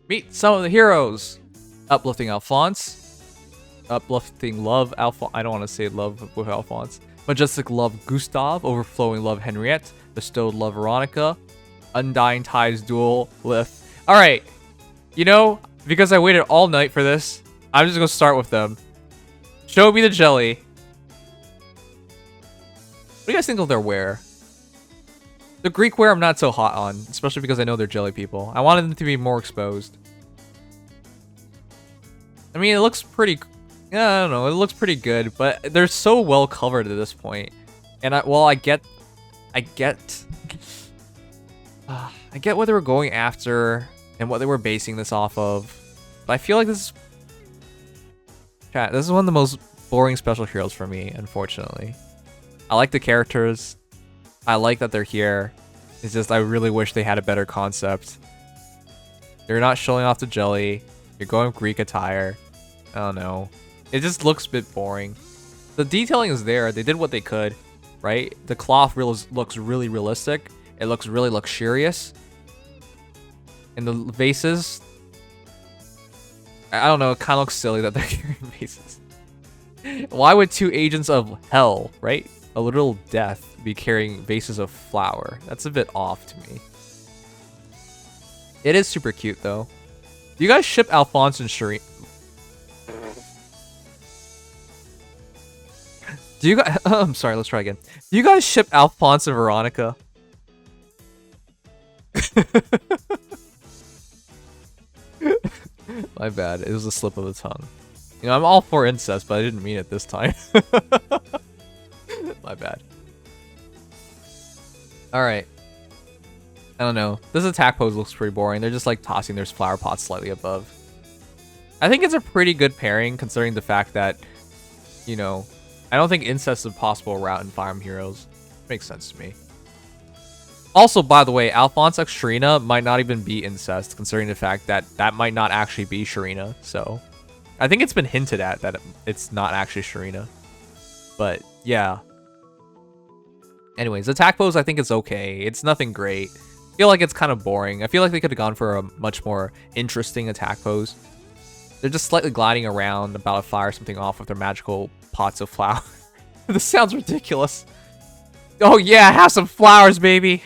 Meet some of the heroes. Uplifting Alfonse. Uplifting love Alfonse. I don't want to say love with Alfonse. Majestic love Gustav. Overflowing love Henriette. Bestowed love Veronica. Undying ties duel Lif. Alright. You know, because I waited all night for this, I'm just going to start with them. Show me the jelly. What do you guys think of their wear? The Greek wear I'm not so hot on, especially because I know they're jelly people. I wanted them to be more exposed. I mean, it looks pretty... Yeah, I don't know. It looks pretty good, but they're so well covered at this point. And I get what they were going after and what they were basing this off of. But I feel like this is one of the most boring special heroes for me, unfortunately. I like the characters. I like that they're here. It's just I really wish they had a better concept. You're not showing off the jelly. You're going with Greek attire. I don't know. It just looks a bit boring. The detailing is there. They did what they could, right? The cloth looks really realistic. It looks really luxurious. And the vases, I don't know, it kind of looks silly that they're carrying vases. Why would two agents of hell, right? A literal death, be carrying vases of flour? That's a bit off to me. It is super cute though. Do you guys ship Alfonse and Shireen? Do you guys... I'm sorry, let's try again. Do you guys ship Alfonse and Veronica? My bad. It was a slip of the tongue. You know, I'm all for incest, but I didn't mean it this time. My bad. Alright. I don't know. This attack pose looks pretty boring. They're just like tossing their flower pots slightly above. I think it's a pretty good pairing considering the fact that, you know, I don't think incest is a possible route in Fire Emblem Heroes. Makes sense to me. Also, by the way, Alfonse x Sharina might not even be incest, considering the fact that that might not actually be Sharina. So, I think it's been hinted at that it's not actually Sharina. But, yeah. Anyways, attack pose I think is okay. It's nothing great. I feel like it's kind of boring. I feel like they could have gone for a much more interesting attack pose. They're just slightly gliding around, about to fire something off with their magical pots of flour. This sounds ridiculous. Oh yeah, have some flowers, baby.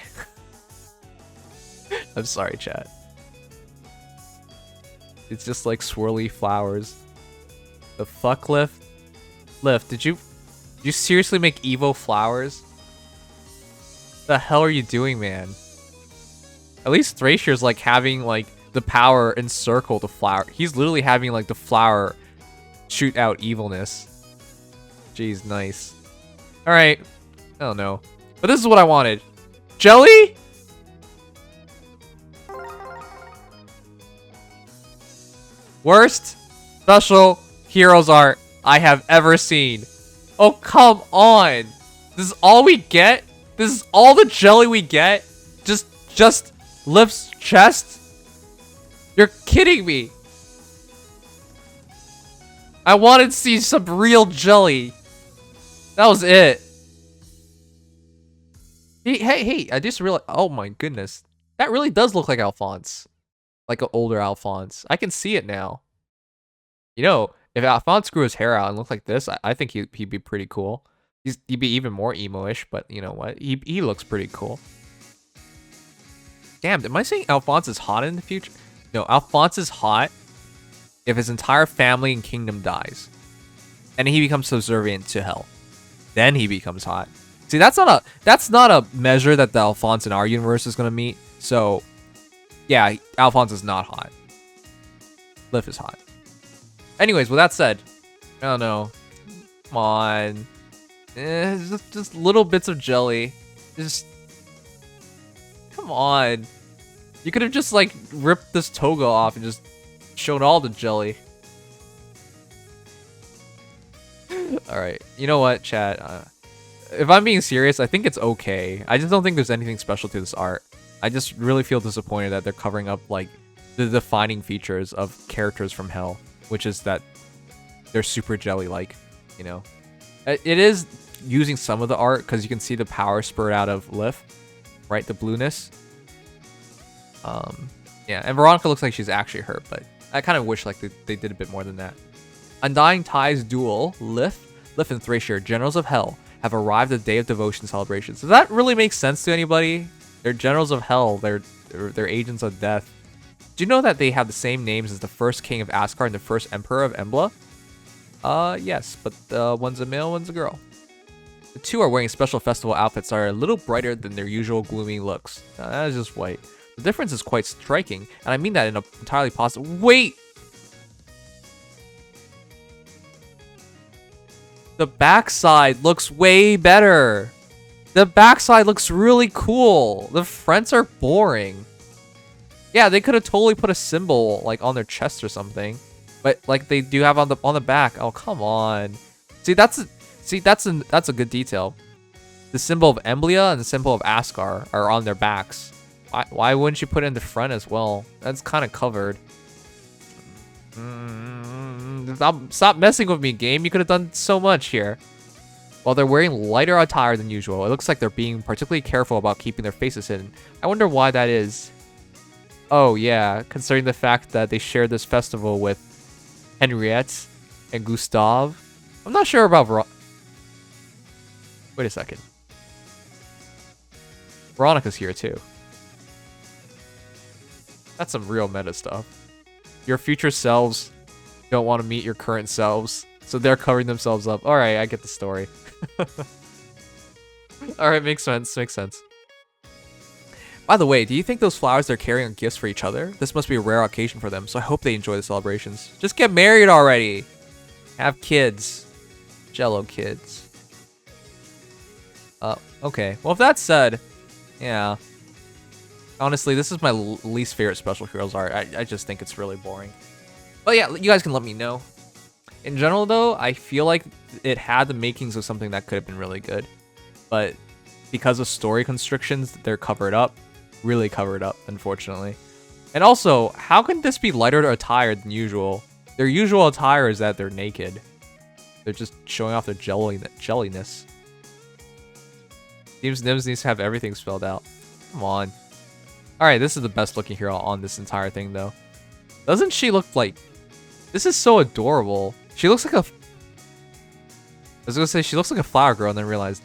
I'm sorry, chat. It's just like swirly flowers. The fuck, Lif? Lif, did you seriously make Evo flowers? The hell are you doing, man? At least Thrasir's like having like the power encircle the flower. He's literally having like the flower shoot out evilness. Jeez, nice. Alright. I don't know. But this is what I wanted. Jelly? Worst special heroes art I have ever seen. Oh, come on. This is all we get? This is all the jelly we get? Just Lif's chest? You're kidding me. I wanted to see some real jelly. That was it. Hey, I just realized, oh my goodness. That really does look like Alfonse. Like an older Alfonse. I can see it now. You know, if Alfonse grew his hair out and looked like this, I think he'd be pretty cool. He'd be even more emo-ish, but you know what? He looks pretty cool. Damn, am I saying Alfonse is hot in the future? No, Alfonse is hot if his entire family and kingdom dies. And he becomes subservient to hell. Then he becomes hot. See, that's not a measure that the Alfonse in our universe is gonna meet. So, yeah, Alfonse is not hot. Lif is hot. Anyways, with that said, I don't know. Come on. Just little bits of jelly. Just come on. You could have just like ripped this toga off and just shown all the jelly. Alright, you know what, chat? If I'm being serious, I think it's okay. I just don't think there's anything special to this art. I just really feel disappointed that they're covering up like the defining features of characters from Hell, which is that they're super jelly-like, you know? It is using some of the art because you can see the power spurt out of Lif, right? The blueness. Yeah, and Veronica looks like she's actually hurt, but I kind of wish like they did a bit more than that. Undying Ties duel, Lif and Thrasir, Generals of Hell, have arrived at the Day of Devotion celebrations. Does that really make sense to anybody? They're Generals of Hell. They're Agents of Death. Do you know that they have the same names as the first King of Asgard and the first Emperor of Embla? Yes, but one's a male, one's a girl. The two are wearing special festival outfits that are a little brighter than their usual gloomy looks. That is just white. The difference is quite striking, and I mean that in an entirely positive... Wait! The backside looks way better. The backside looks really cool. The fronts are boring. Yeah, they could have totally put a symbol like on their chest or something, but like they do have on the back. Oh, come on. See, that's a good detail. The symbol of Emblia and the symbol of Asgard are on their backs. Why wouldn't you put it in the front as well? That's kind of covered. Stop messing with me, game. You could have done so much here. While they're wearing lighter attire than usual, it looks like they're being particularly careful about keeping their faces hidden. I wonder why that is. Oh yeah, considering the fact that they shared this festival with Henriette and Gustav. I'm not sure about Wait a second. Veronica's here too. That's some real meta stuff. Your future selves don't want to meet your current selves, so they're covering themselves up. Alright, I get the story. Alright, makes sense, makes sense. By the way, do you think those flowers they're carrying are gifts for each other? This must be a rare occasion for them, so I hope they enjoy the celebrations. Just get married already! Have kids. Jello kids. Okay. Well, if that's said, yeah. Honestly, this is my least favorite Special Heroes art. I just think it's really boring. But yeah, you guys can let me know. In general, though, I feel like it had the makings of something that could have been really good. But because of story constrictions, they're covered up. Really covered up, unfortunately. And also, how can this be lighter attire than usual? Their usual attire is that they're naked. They're just showing off their jelliness. Seems Nims needs to have everything spelled out. Come on. Alright, this is the best looking hero on this entire thing, though. Doesn't she look like... This is so adorable. She looks like a... I was gonna say she looks like a flower girl and then realized...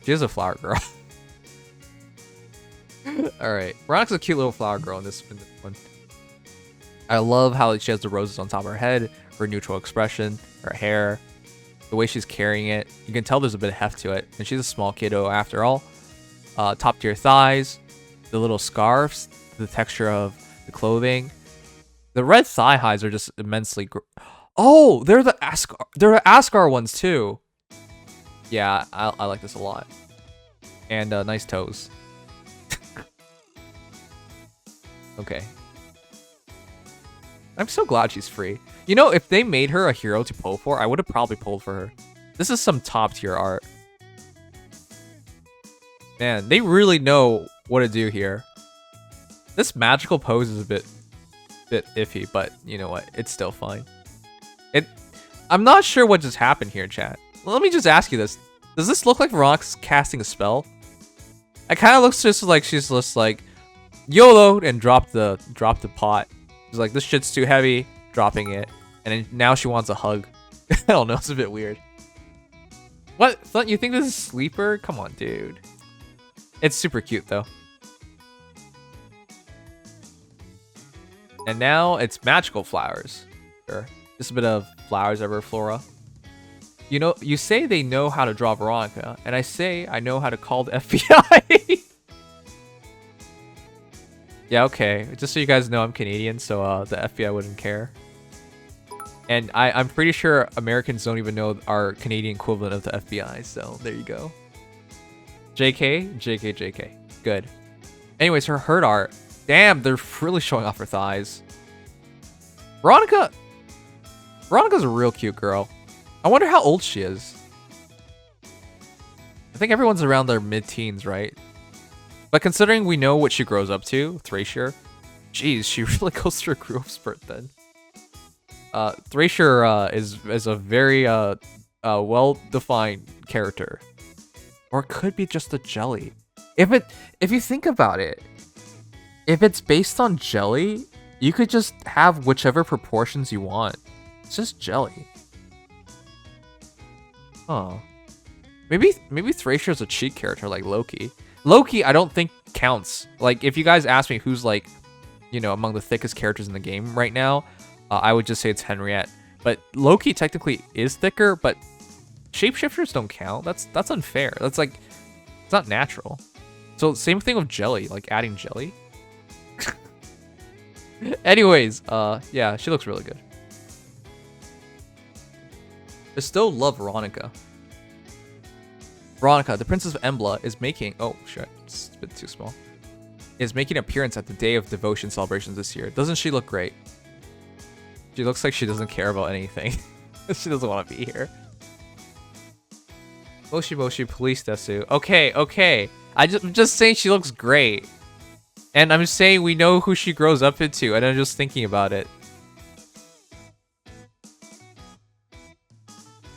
She is a flower girl. Alright. Veronica's a cute little flower girl in this one. I love how she has the roses on top of her head, her neutral expression, her hair, the way she's carrying it. You can tell there's a bit of heft to it. And she's a small kiddo after all. Top tier thighs, the little scarves, the texture of the clothing. The red thigh highs are just immensely oh, they're the Asgard ones too. Yeah, I like this a lot. And nice toes. Okay. I'm so glad she's free. You know, if they made her a hero to pull for, I would have probably pulled for her. This is some top tier art. Man, they really know what to do here. This magical pose is a bit iffy, but you know what? It's still fine. I'm not sure what just happened here, chat. Let me just ask you this. Does this look like Veronica's casting a spell? It kind of looks just like she's just like YOLO and dropped the pot. She's like, this shit's too heavy, dropping it. And then now she wants a hug. I don't know, it's a bit weird. What? You think this is Sleeper? Come on, dude. It's super cute though. And now it's magical flowers. Sure. Just a bit of flowers ever flora. You know, you say they know how to draw Veronica, and I say I know how to call the FBI. Yeah, okay. Just so you guys know, I'm Canadian, so the FBI wouldn't care. And I'm pretty sure Americans don't even know our Canadian equivalent of the FBI, so there you go. JK, JK, JK. Good. Anyways, her hurt art. Damn, they're really showing off her thighs. Veronica's a real cute girl. I wonder how old she is. I think everyone's around their mid-teens, right? But considering we know what she grows up to, Thrasir, geez, she really goes through a growth spurt then. Thrasir is a very well-defined character. Or it could be just a jelly. If you think about it, if it's based on jelly, you could just have whichever proportions you want. It's just jelly. Oh. Maybe Thrasir is a cheat character like Loki. Loki, I don't think counts. Like, if you guys ask me who's like, you know, among the thickest characters in the game right now, I would just say it's Henriette. But Loki technically is thicker, but shapeshifters don't count. That's unfair. That's like, it's not natural. So same thing with jelly, like adding jelly. Anyways, yeah, she looks really good. Bestowed love Veronica. Veronica, the Princess of Embla, is making... Oh, shit. It's a bit too small. Is making an appearance at the Day of Devotion celebrations this year. Doesn't she look great? She looks like she doesn't care about anything. She doesn't want to be here. Moshi Moshi Police Desu. Okay, okay. I'm just saying she looks great. And I'm saying we know who she grows up into, and I'm just thinking about it.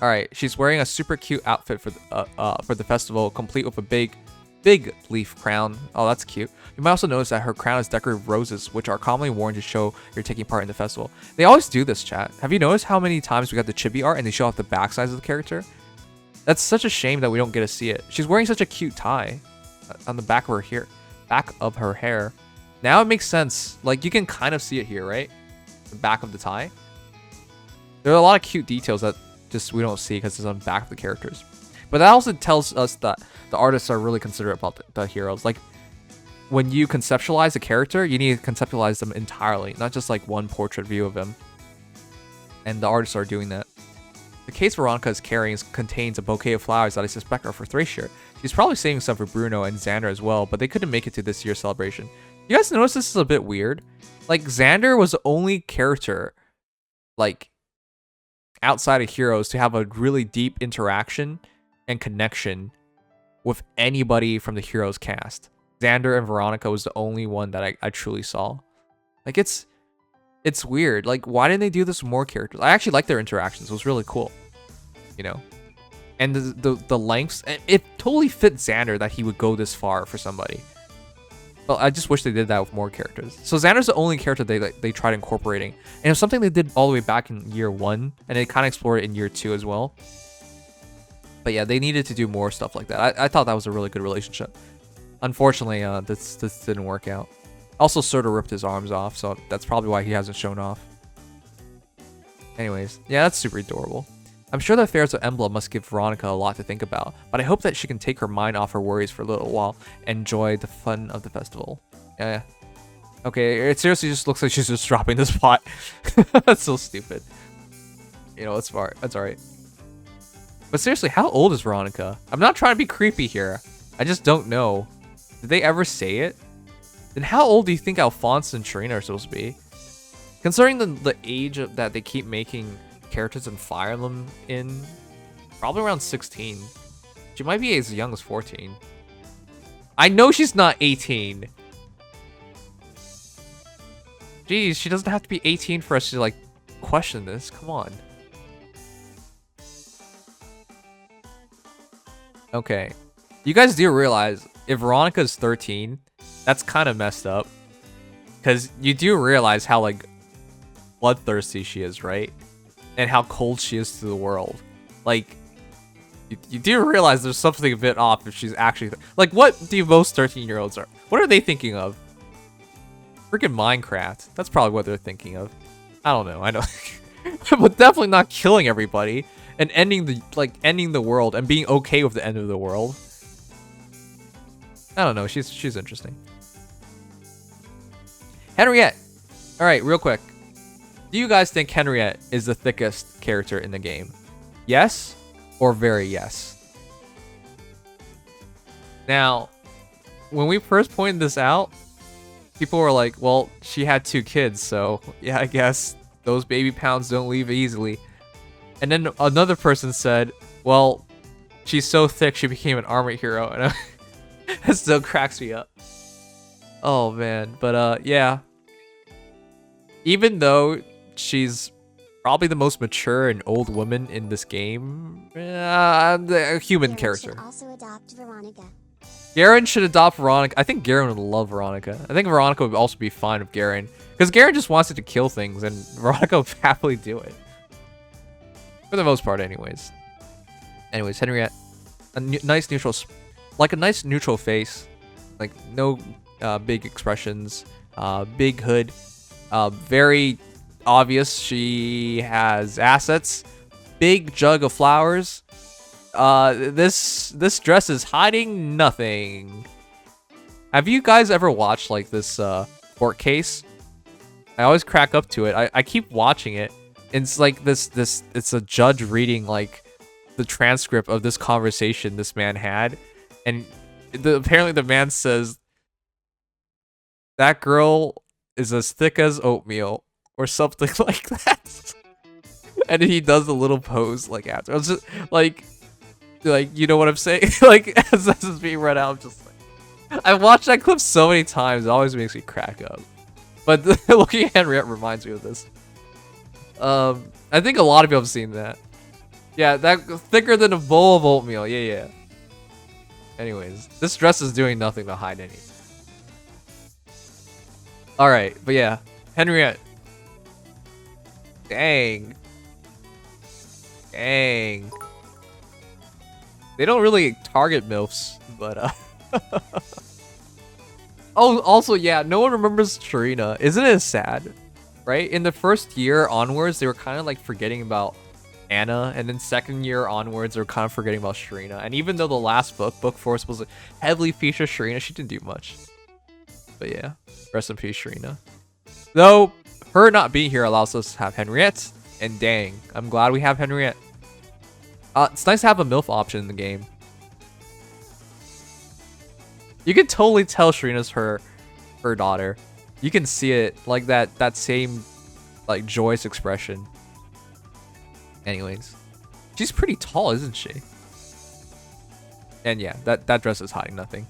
All right, she's wearing a super cute outfit for the festival, complete with a big leaf crown. Oh, that's cute. You might also notice that her crown is decorated with roses, which are commonly worn to show you're taking part in the festival. They always do this, chat. Have you noticed how many times we got the chibi art and they show off the back sides of the character? That's such a shame that we don't get to see it. She's wearing such a cute tie on the back of her hair. Now it makes sense. Like, you can kind of see it here, right? The back of the tie. There are a lot of cute details that just we don't see because it's on the back of the characters. But that also tells us that the artists are really considerate about the heroes. Like, when you conceptualize a character, you need to conceptualize them entirely, not just like one portrait view of them. And the artists are doing that. The case Veronica is carrying contains a bouquet of flowers that I suspect are for Thrasir. She's probably saving some for Bruno and Xander as well, but they couldn't make it to this year's celebration. You guys notice this is a bit weird? Like, Xander was the only character, like, outside of Heroes to have a really deep interaction and connection with anybody from the Heroes cast. Xander and Veronica was the only one that I truly saw. Like, it's weird. Like, why didn't they do this with more characters? I actually like their interactions. It was really cool, you know? And the lengths, it totally fit Xander that he would go this far for somebody. But I just wish they did that with more characters. So Xander's the only character they tried incorporating. And it was something they did all the way back in year 1. And they kind of explored it in year 2 as well. But yeah, they needed to do more stuff like that. I thought that was a really good relationship. Unfortunately, this didn't work out. Also, Serta ripped his arms off, so that's probably why he hasn't shown off. Anyways, yeah, that's super adorable. I'm sure the affairs of Emblem must give Veronica a lot to think about, but I hope that she can take her mind off her worries for a little while and enjoy the fun of the festival. Yeah. Okay, it seriously just looks like she's just dropping this pot. That's so stupid. You know, it's smart. That's alright. But seriously, how old is Veronica? I'm not trying to be creepy here. I just don't know. Did they ever say it? Then how old do you think Alfonse and Trina are supposed to be? Considering the age that they keep making characters in Fire Emblem in, probably around 16. She might be as young as 14. I know she's not 18. Jeez, she doesn't have to be 18 for us to like question this. Come on. Okay. You guys do realize if Veronica's 13, that's kind of messed up. Because you do realize how like bloodthirsty she is, right? And how cold she is to the world. Like, you do realize there's something a bit off if she's actually... Like, what do most 13-year-olds are? What are they thinking of? Freaking Minecraft. That's probably what they're thinking of. I don't know. I know. But definitely not killing everybody and ending the world and being okay with the end of the world. I don't know. She's interesting. Henriette. All right, real quick. Do you guys think Henriette is the thickest character in the game? Yes or very yes? Now, when we first pointed this out, people were like, well, she had 2 kids, so yeah, I guess those baby pounds don't leave easily. And then another person said, well, she's so thick she became an armor hero. And it still cracks me up. Oh, man. But yeah. Even though she's probably the most mature and old woman in this game, a human character. Also adopt Veronica. Garen should adopt Veronica. I think Garen would love Veronica. I think Veronica would also be fine with Garen. Because Garen just wants it to kill things, and Veronica would happily do it. For the most part, anyways. Anyways, Henriette. A nice neutral... Like a nice neutral face. Like, no big expressions. Big hood. Very obvious she has assets. Big jug of flowers. This dress is hiding nothing. Have you guys ever watched like this court case? I always crack up to it. I keep watching it. It's like it's a judge reading like the transcript of this conversation this man had, and apparently the man says that girl is as thick as oatmeal or something like that. And he does a little pose like after. I was just like you know what I'm saying? Like as this is being read out, I'm just like, I've watched that clip so many times, it always makes me crack up. But looking at Henriette reminds me of this. I think a lot of people have seen that. Yeah, that thicker than a bowl of oatmeal. Yeah. Anyways, this dress is doing nothing to hide anything. Alright, but yeah. Henriette. Dang. They don't really target MILFs, but Oh, also, yeah, no one remembers Sharina. Isn't it sad? Right? In the first year onwards, they were kind of like forgetting about Anna, and then second year onwards, they were kind of forgetting about Sharina. And even though the last book 4, was supposed to heavily feature Sharina, she didn't do much. But yeah, rest in peace, Sharina. Though, her not being here allows us to have Henriette, and dang, I'm glad we have Henriette. It's nice to have a MILF option in the game. You can totally tell Sharina's her daughter. You can see it, like that same like joyous expression. Anyways, she's pretty tall, isn't she? And yeah, that dress is hiding nothing.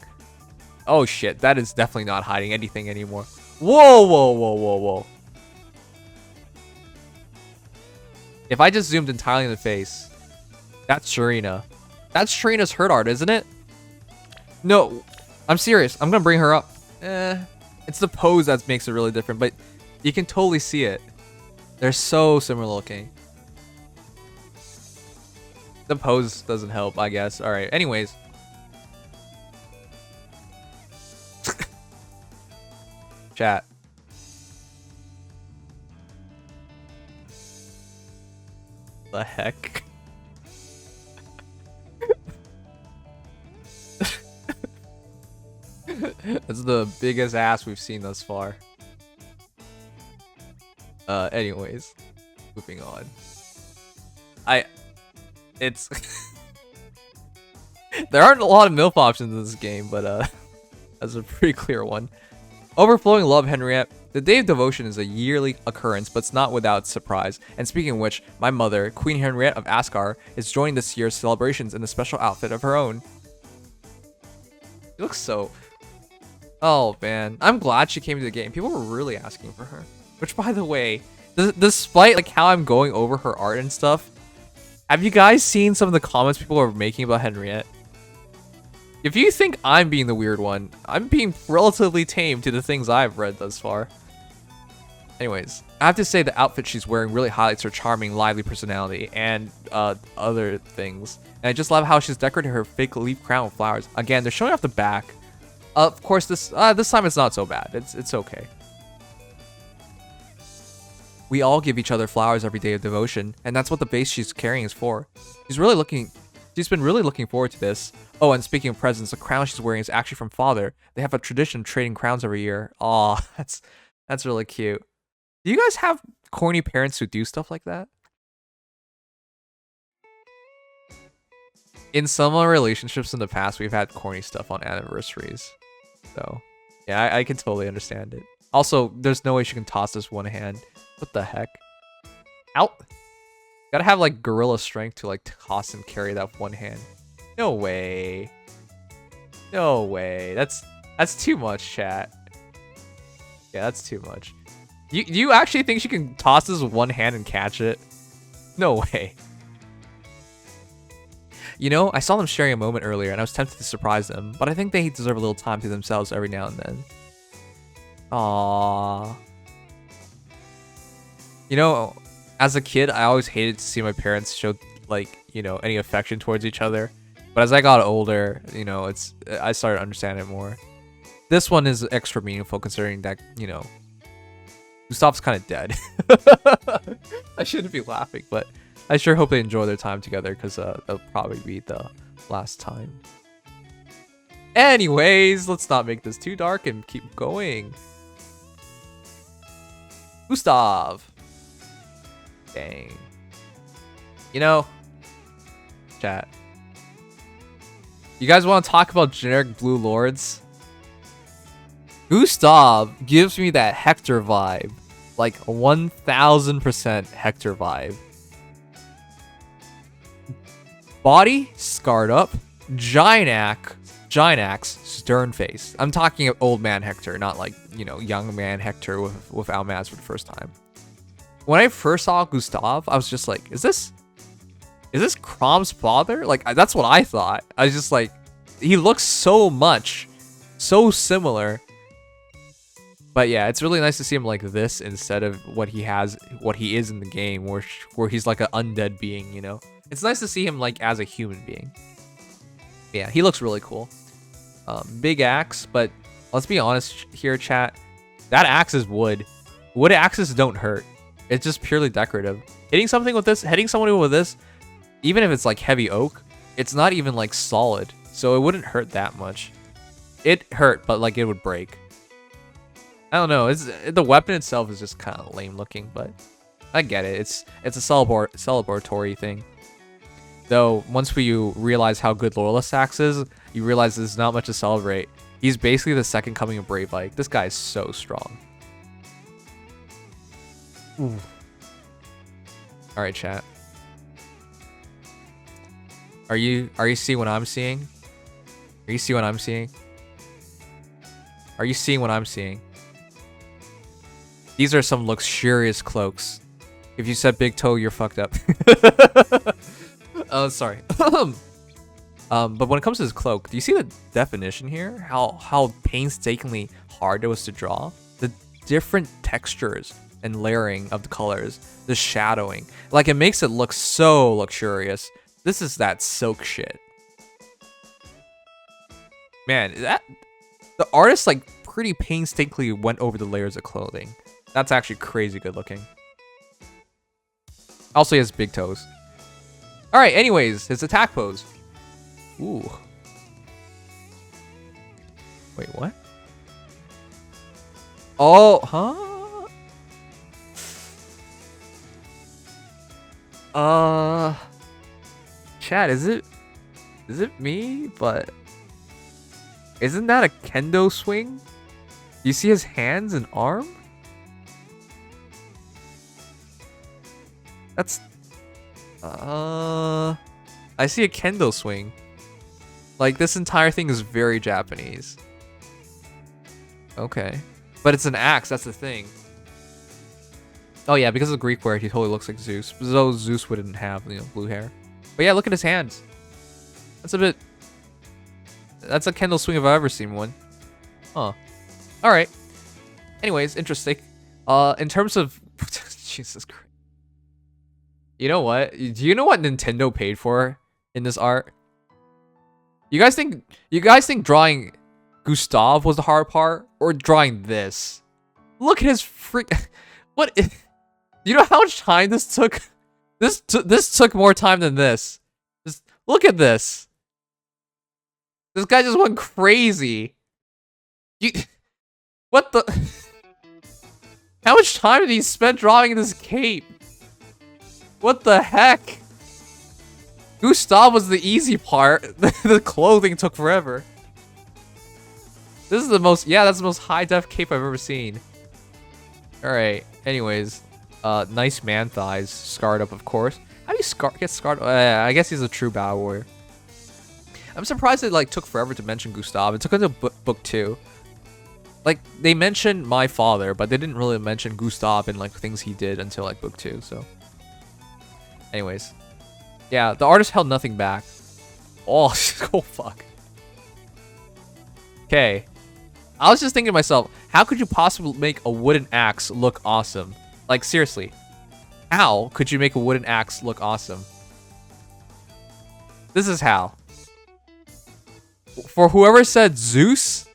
Oh shit, that is definitely not hiding anything anymore. Whoa. If I just zoomed entirely in the face, that's Sharina. That's Sharina's hurt art, isn't it? No, I'm serious. I'm gonna bring her up. It's the pose that makes it really different, but you can totally see it. They're so similar looking. The pose doesn't help, I guess. All right. Anyways. Chat. The heck? That's the biggest ass we've seen thus far. Anyways, moving on. It's there aren't a lot of MILF options in this game, but that's a pretty clear one. Overflowing love, Henriette. The Day of Devotion is a yearly occurrence, but it's not without surprise. And speaking of which, my mother, Queen Henriette of Asgard, is joining this year's celebrations in a special outfit of her own. She looks so... Oh man, I'm glad she came to the game. People were really asking for her. Which, by the way, despite like how I'm going over her art and stuff, have you guys seen some of the comments people are making about Henriette? If you think I'm being the weird one, I'm being relatively tame to the things I've read thus far. Anyways, I have to say the outfit she's wearing really highlights her charming, lively personality and other things. And I just love how she's decorated her fake leaf crown with flowers. Again, they're showing off the back. Of course, this time it's not so bad. It's okay. We all give each other flowers every day of devotion, and that's what the base she's carrying is for. She's been really looking forward to this. Oh, and speaking of presents, the crown she's wearing is actually from father. They have a tradition of trading crowns every year. Aw, that's really cute. Do you guys have corny parents who do stuff like that? In some of our relationships in the past, we've had corny stuff on anniversaries. So, yeah, I can totally understand it. Also, there's no way she can toss this one hand. What the heck? Out! Gotta have, like, gorilla strength to, like, toss and carry that with one hand. No way. No way. That's too much, chat. Yeah, that's too much. You actually think she can toss this with one hand and catch it? No way. You know, I saw them sharing a moment earlier, and I was tempted to surprise them, but I think they deserve a little time to themselves every now and then. Aww. You know, as a kid, I always hated to see my parents show, like, you know, any affection towards each other. But as I got older, you know, I started understanding it more. This one is extra meaningful considering that, you know, Gustav's kind of dead. I shouldn't be laughing, but I sure hope they enjoy their time together because that'll probably be the last time. Anyways, let's not make this too dark and keep going. Gustav. Dang. You know, chat. You guys want to talk about generic blue lords? Gustav gives me that Hector vibe. Like 1000% Hector vibe. Body, scarred up. Giant axe, stern face. I'm talking of old man Hector, not like, you know, young man Hector with Almaz for the first time. When I first saw Gustav, I was just like, is this Crom's father? Like, that's what I thought. I was just like, he looks so similar. But yeah, it's really nice to see him like this instead of what he is in the game, where he's like an undead being, you know? It's nice to see him like as a human being. Yeah, he looks really cool. Big axe, but let's be honest here, chat. That axe is wood. Wood axes don't hurt. It's just purely decorative. Hitting someone with this, even if it's like heavy oak, it's not even like solid, so it wouldn't hurt that much. It hurt, but like it would break. I don't know. The weapon itself is just kind of lame looking, but I get it. It's a celebratory thing. Though once you realize how good Loreless Axe is, you realize there's not much to celebrate. He's basically the second coming of Brave Ike. This guy is so strong. Ooh. All right, chat. Are you seeing what I'm seeing? Are you seeing what I'm seeing? Are you seeing what I'm seeing? These are some luxurious cloaks. If you said big toe, you're fucked up. Oh, sorry. But when it comes to this cloak, do you see the definition here? How painstakingly hard it was to draw? The different textures and layering of the colors, the shadowing. Like, it makes it look so luxurious. This is that silk shit. Man, the artist like pretty painstakingly went over the layers of clothing. That's actually crazy good looking. Also, he has big toes. All right, anyways, his attack pose. Ooh. Wait, what? Oh, huh? Chat, is it me? But isn't that a kendo swing? Do you see his hands and arm? That's I see a kendo swing. Like, this entire thing is very Japanese. Okay. But it's an axe, that's the thing. Oh yeah, because of Greek word, he totally looks like Zeus. Though Zeus wouldn't have, you know, blue hair. But yeah, look at his hands. That's a kendo swing if I've ever seen one. Huh. Alright. Anyways, interesting. In terms of Jesus Christ. You know what? Do you know what Nintendo paid for in this art? You guys think drawing Gustav was the hard part, or drawing this? Look at his freak. What? You know how much time this took? This took more time than this. Just look at this. This guy just went crazy. What the? How much time did he spend drawing this cape? What the heck? Gustav was the easy part. The clothing took forever. This is the most, yeah, that's the most high-def cape I've ever seen. Alright, anyways. Nice man thighs. Scarred up, of course. How do you get scarred? I guess he's a true battle warrior. I'm surprised it like took forever to mention Gustav. It took until book 2. Like, they mentioned my father, but they didn't really mention Gustav and like things he did until like book 2, so. Anyways. Yeah, the artist held nothing back. Oh, oh fuck. Okay. I was just thinking to myself, how could you possibly make a wooden axe look awesome? Like, seriously. How could you make a wooden axe look awesome? This is how. For whoever said Zeus,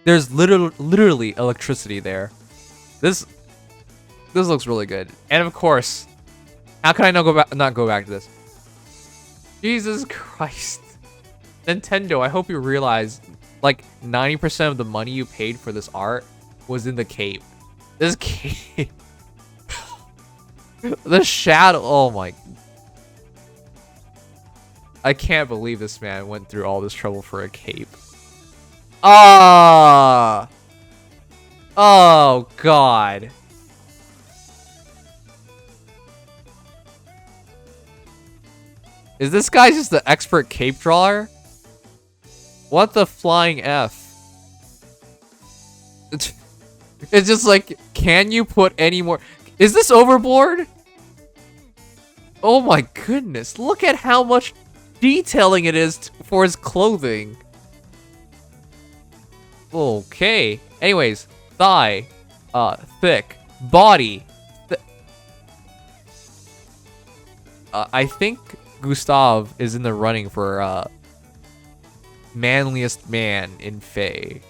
there's literally electricity there. This looks really good. And of course, how can I not go back to this? Jesus Christ. Nintendo, I hope you realize like 90% of the money you paid for this art was in the cape. This cape. The shadow. Oh my. I can't believe this man went through all this trouble for a cape. Ah. Oh God. Is this guy just the expert cape drawer? What the flying F? It's just like, can you put any more? Is this overboard? Oh my goodness. Look at how much detailing it is for his clothing. Okay. Anyways, thigh. Thick. Body. I think Gustav is in the running for manliest man in FEH.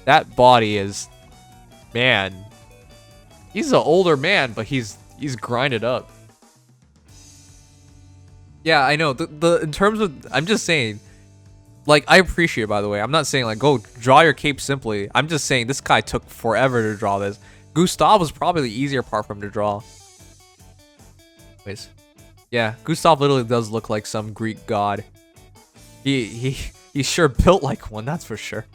That body is, man. He's an older man, but he's grinded up. Yeah, I know. The in terms of, I'm just saying, like, I appreciate it, by the way. I'm not saying like go draw your cape simply. I'm just saying this guy took forever to draw this. Gustav was probably the easier part for him to draw. Anyways. Yeah, Gustav literally does look like some Greek god. He's sure built like one, that's for sure.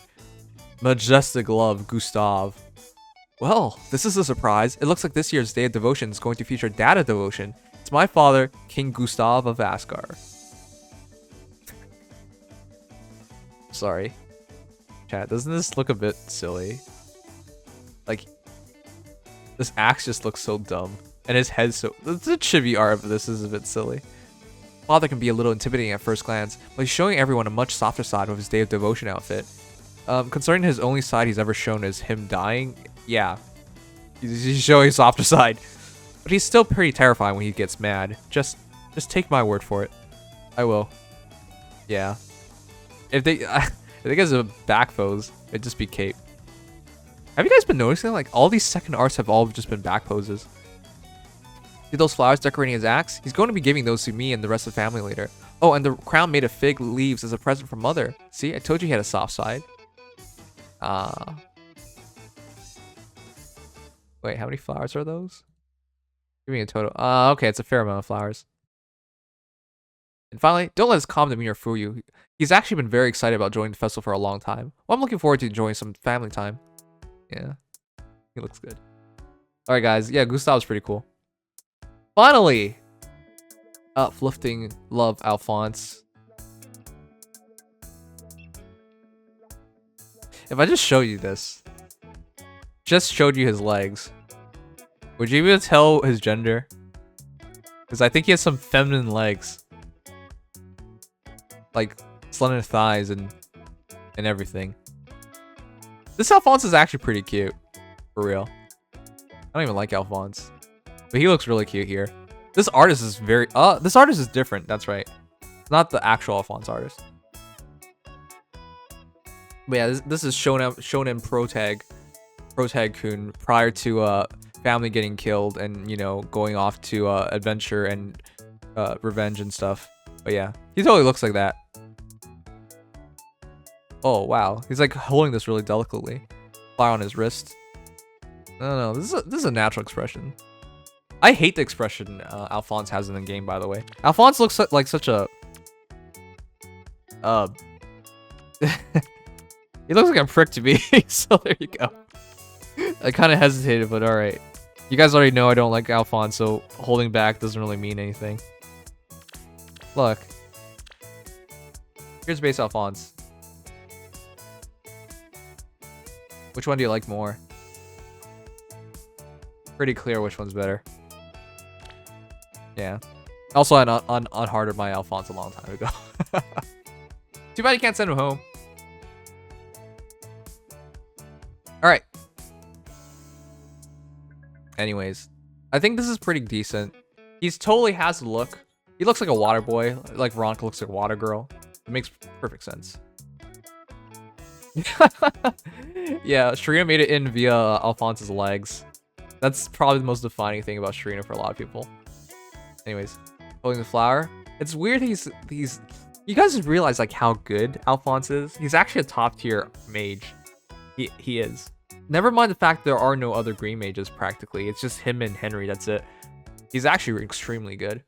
Majestic love, Gustav. Well, this is a surprise. It looks like this year's Day of Devotion is going to feature data devotion. It's my father, King Gustav of Asgard. Sorry. Chat, doesn't this look a bit silly? Like, this axe just looks so dumb. And his head's so... The chibi art of this is a bit silly. Father can be a little intimidating at first glance, but he's showing everyone a much softer side of his Day of Devotion outfit. Concerning his only side he's ever shown is him dying, yeah. He's showing a softer side. But he's still pretty terrifying when he gets mad. Just take my word for it. I will. Yeah. If they guys a back pose, it'd just be cape. Have you guys been noticing like all these second arts have all just been back poses? See those flowers decorating his axe? He's going to be giving those to me and the rest of the family later. Oh, and the crown made of fig leaves as a present from mother. See, I told you he had a soft side. Wait, how many flowers are those? Give me a total. Okay, it's a fair amount of flowers. And finally, don't let his calm demeanor fool you. He's actually been very excited about joining the festival for a long time. Well, I'm looking forward to enjoying some family time. Yeah, he looks good. All right, guys. Yeah, Gustav's pretty cool. Finally, uplifting love, Alfonse. If I just show you this, just showed you his legs, would you be able to tell his gender? Because I think he has some feminine legs, like slender thighs and everything. This Alfonse is actually pretty cute, for real. I don't even like Alfonse. But he looks really cute here. This artist is very... this artist is different. That's right. It's not the actual Alfonse artist. But yeah, this is Shonen Protag-kun prior to family getting killed and, you know, going off to adventure and revenge and stuff. But yeah, he totally looks like that. Oh, wow. He's like holding this really delicately. Flower on his wrist. No, this is a natural expression. I hate the expression Alfonse has in the game, by the way. Alfonse looks like such a... he looks like a prick to me, so there you go. I kind of hesitated, but alright. You guys already know I don't like Alfonse, so holding back doesn't really mean anything. Look. Here's base Alfonse. Which one do you like more? Pretty clear which one's better. Yeah. Also, I unhearted my Alfonse a long time ago. Too bad you can't send him home. Alright. Anyways, I think this is pretty decent. He's totally has the look. He looks like a water boy, like Veronica looks like a water girl. It makes perfect sense. Yeah, Sharina made it in via Alfonse's legs. That's probably the most defining thing about Sharina for a lot of people. Anyways, holding the flower. It's weird he's you guys realize like how good Alfonse is? He's actually a top tier mage. He is. Never mind the fact there are no other green mages practically. It's just him and Henry, that's it. He's actually extremely good.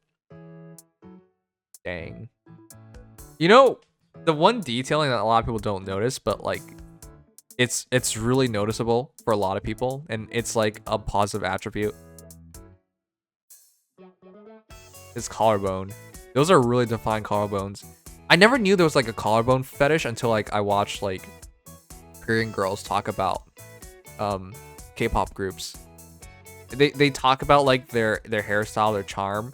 Dang. You know, the one detailing that a lot of people don't notice, but like it's really noticeable for a lot of people, and it's like a positive attribute. His collarbone. Those are really defined collarbones. I never knew there was like a collarbone fetish until like I watched like Korean girls talk about K-pop groups. They talk about like their hairstyle, their charm,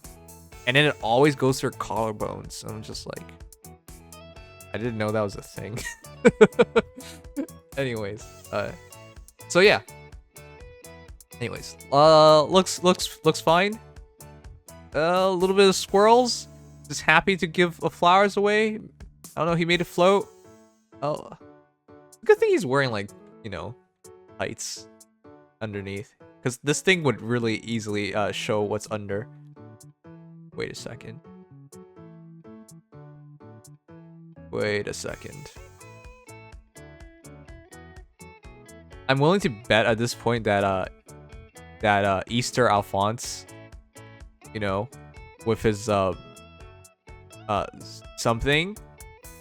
and then it always goes to their collarbones. I'm just like, I didn't know that was a thing. Anyways, so yeah. Anyways, looks fine. A little bit of squirrels. Just happy to give flowers away. I don't know. He made it float. Oh, good thing he's wearing like, you know, tights underneath, because this thing would really easily show what's under. Wait a second. Wait a second. I'm willing to bet at this point that Easter Alfonse, you know, with his something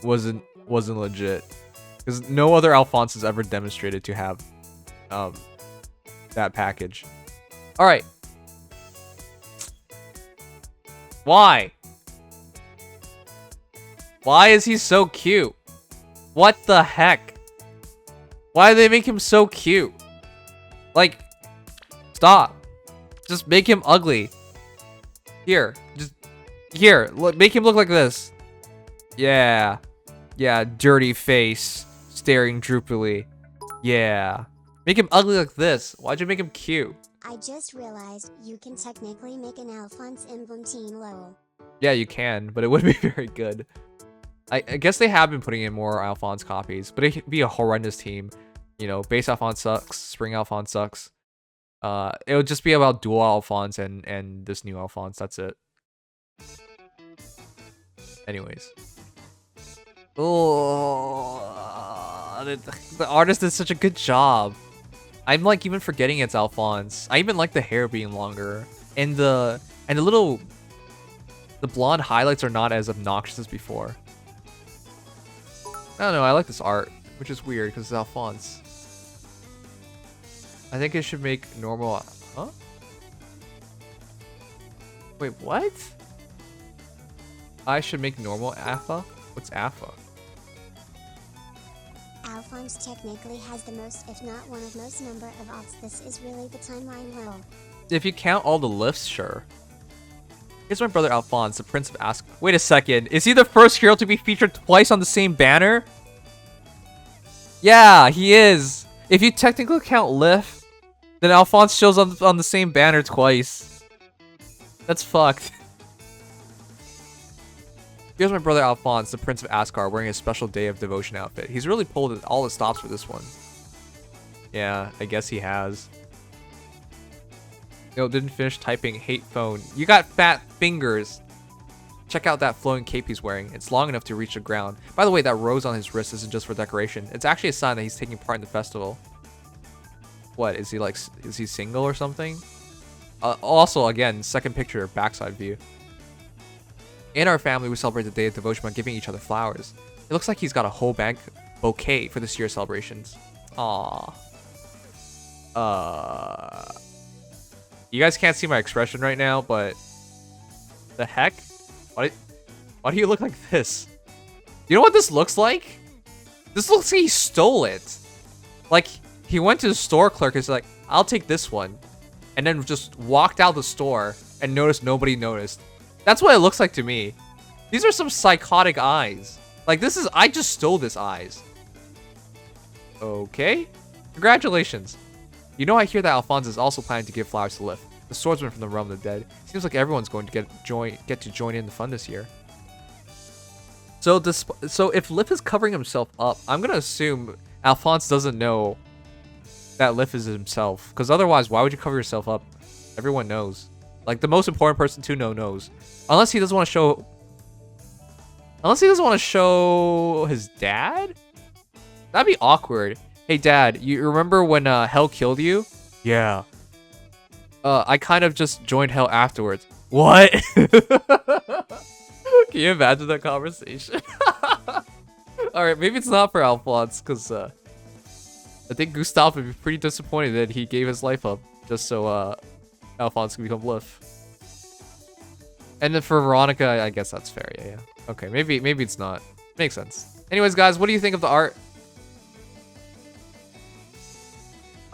wasn't legit, because no other Alfonse has ever demonstrated to have that package. All right. Why is he so cute? What the heck? Why do they make him so cute? Like, stop. Just make him ugly. Here, make him look like this. Yeah, dirty face, staring droopily. Yeah, make him ugly like this. Why'd you make him cute? I just realized you can technically make an Alfonse emblem team lol. Yeah, you can, but it would be very good. I guess they have been putting in more Alfonse copies, but it'd be a horrendous team. You know, base Alfonse sucks, spring Alfonse sucks. It would just be about dual Alfonse and this new Alfonse. That's it. Anyways. Oh, the artist did such a good job. I'm like even forgetting it's Alfonse. I even like the hair being longer, and the blonde highlights are not as obnoxious as before. I don't know. I like this art, which is weird because it's Alfonse. I think it should make normal. Huh? Wait, what? I should make normal AFA? What's AFA? Alfonse technically has the most, if not one of most number of alts. This is really the timeline lol. If you count all the lifts, sure. Here's my brother Alfonse, the Prince of Ask. Wait a second. Is he the first hero to be featured twice on the same banner? Yeah, he is. If you technically count Lif, then Alfonse shows up on the same banner twice. That's fucked. Here's my brother Alfonse, the Prince of Asgard, wearing a special Day of Devotion outfit. He's really pulled all the stops for this one. Yeah, I guess he has. No, didn't finish typing. Hate phone. You got fat fingers. Check out that flowing cape he's wearing. It's long enough to reach the ground. By the way, that rose on his wrist isn't just for decoration. It's actually a sign that he's taking part in the festival. What, is he single or something? Also, again, second picture, backside view. In our family, we celebrate the Day of Devotion by giving each other flowers. It looks like he's got a whole bouquet for this year's celebrations. Aww. You guys can't see my expression right now, but the heck? Why do you look like this? You know what this looks like? This looks like he stole it. Like, he went to the store clerk and he's like, I'll take this one. And then just walked out the store and noticed nobody noticed. That's what it looks like to me. These are some psychotic eyes. Like, this is... I just stole this eyes. Okay. Congratulations. You know, I hear that Alfonse is also planning to give flowers to Lif, the swordsman from the realm of the dead. Seems like everyone's going to get to join in the fun this year. So if Lif is covering himself up, I'm gonna assume Alfonse doesn't know that Lif is himself. Because otherwise, why would you cover yourself up? Everyone knows. Like, the most important person to know knows. Unless he doesn't want to show... Unless he doesn't want to show his dad? That'd be awkward. Hey, Dad, you remember when Hell killed you? Yeah. I kind of just joined Hell afterwards. What? Can you imagine that conversation? Alright, maybe it's not for Alfonse, because I think Gustav would be pretty disappointed that he gave his life up just so Alfonse can become Lif. And then for Veronica, I guess that's fair, yeah. Okay, maybe it's not. Makes sense. Anyways, guys, what do you think of the art?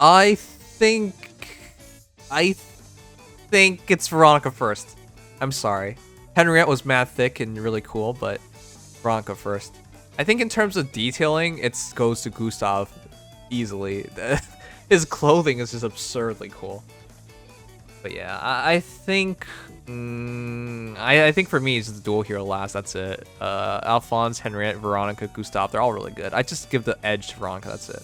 I think it's Veronica first. I'm sorry. Henriette was mad thick and really cool, but Veronica first. I think in terms of detailing, it goes to Gustav easily. His clothing is just absurdly cool. But yeah, I think I think for me it's the dual hero last. That's it. Alfonse, Henriette, Veronica, Gustav, they're all really good. I just give the edge to Veronica. That's it.